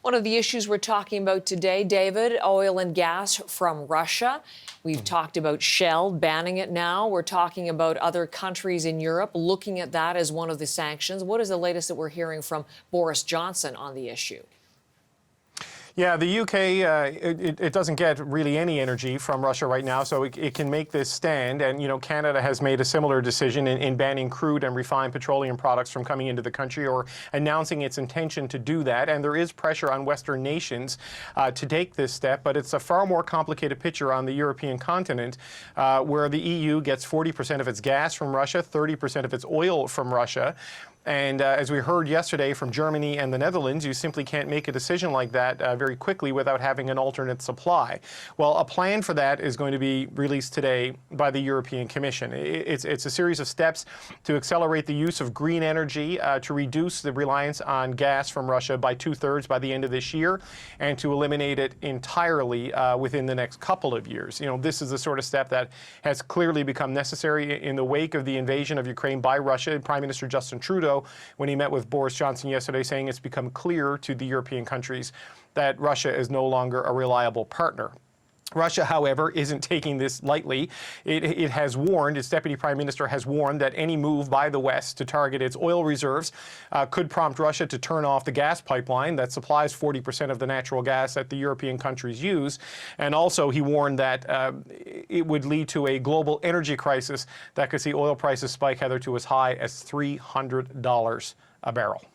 One of the issues we're talking about today, David, oil and gas from Russia. We've talked about Shell banning it now. We're talking about other countries in Europe looking at that as one of the sanctions. What is the latest that we're hearing from Boris Johnson on the issue? Yeah, the UK, it doesn't get really any energy from Russia right now, so it can make this stand. And, you know, Canada has made a similar decision in banning crude and refined petroleum products from coming into the country, or announcing its intention to do that. And there is pressure on Western nations to take this step, but it's a far more complicated picture on the European continent, where the EU gets 40% of its gas from Russia, 30% of its oil from Russia. And as we heard yesterday from Germany and the Netherlands, you simply can't make a decision like that very quickly without having an alternate supply. Well, a plan for that is going to be released today by the European Commission. It's a series of steps to accelerate the use of green energy, to reduce the reliance on gas from Russia by 2/3 by the end of this year, and to eliminate it entirely within the next couple of years. You know, this is the sort of step that has clearly become necessary in the wake of the invasion of Ukraine by Russia. Prime Minister Justin Trudeau, when he met with Boris Johnson yesterday, saying it's become clear to the European countries that Russia is no longer a reliable partner. Russia, however, isn't taking this lightly. It has warned, its deputy prime minister has warned that any move by the West to target its oil reserves could prompt Russia to turn off the gas pipeline that supplies 40% of the natural gas that the European countries use. And also he warned that it would lead to a global energy crisis that could see oil prices spike, Heather, to as high as $300 a barrel.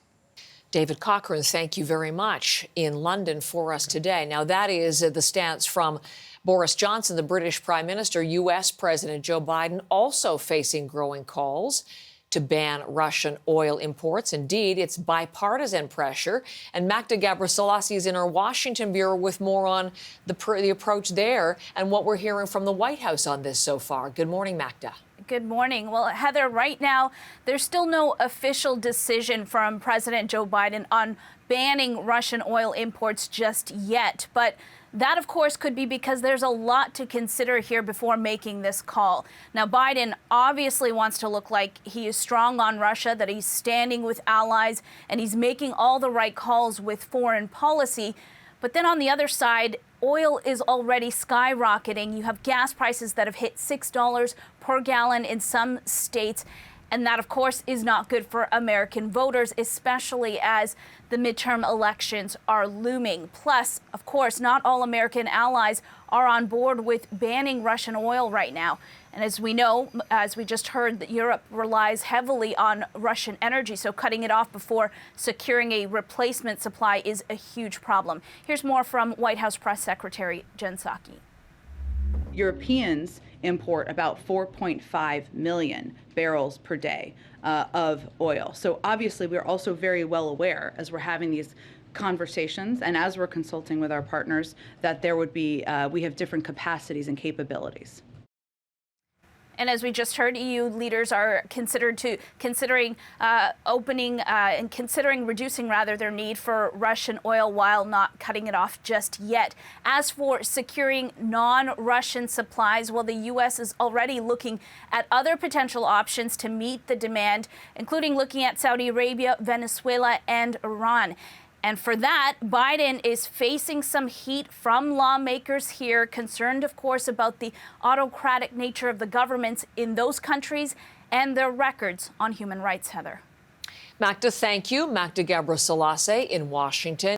David Cochrane, thank you very much, in London for us today. Now, that is the stance from Boris Johnson, the British Prime Minister. U.S. President Joe Biden also facing growing calls to ban Russian oil imports. Indeed, it's bipartisan pressure. And Magda Gabriselassie is in our Washington bureau with more on the approach there and what we're hearing from the White House on this so far. Good morning, Magda. Good morning. Well, Heather, right now, there's still no official decision from President Joe Biden on banning Russian oil imports just yet. But that, of course, could be because there's a lot to consider here before making this call. Now, Biden obviously wants to look like he is strong on Russia, that he's standing with allies, and he's making all the right calls with foreign policy. But then on the other side, oil is already skyrocketing. You have gas prices that have hit $6 per gallon in some states. And that, of course, is not good for American voters, especially as the midterm elections are looming. Plus, of course, not all American allies are on board with banning Russian oil right now. And as we know, as we just heard, that Europe relies heavily on Russian energy, so cutting it off before securing a replacement supply is a huge problem. Here's more from White House Press Secretary Jen Psaki. Europeans import about 4.5 million barrels per day of oil. So obviously we're also very well aware, as we're having these conversations and as we're consulting with our partners, that there would be, we have different capacities and capabilities. And as we just heard, EU leaders are considering opening and considering reducing their need for Russian oil while not cutting it off just yet. As for securing non-Russian supplies, well, the U.S. is already looking at other potential options to meet the demand, including looking at Saudi Arabia, Venezuela, and Iran. And for that, Biden is facing some heat from lawmakers here, concerned, of course, about the autocratic nature of the governments in those countries and their records on human rights, Heather. Magda, thank you. Magda Gabriselassie in Washington.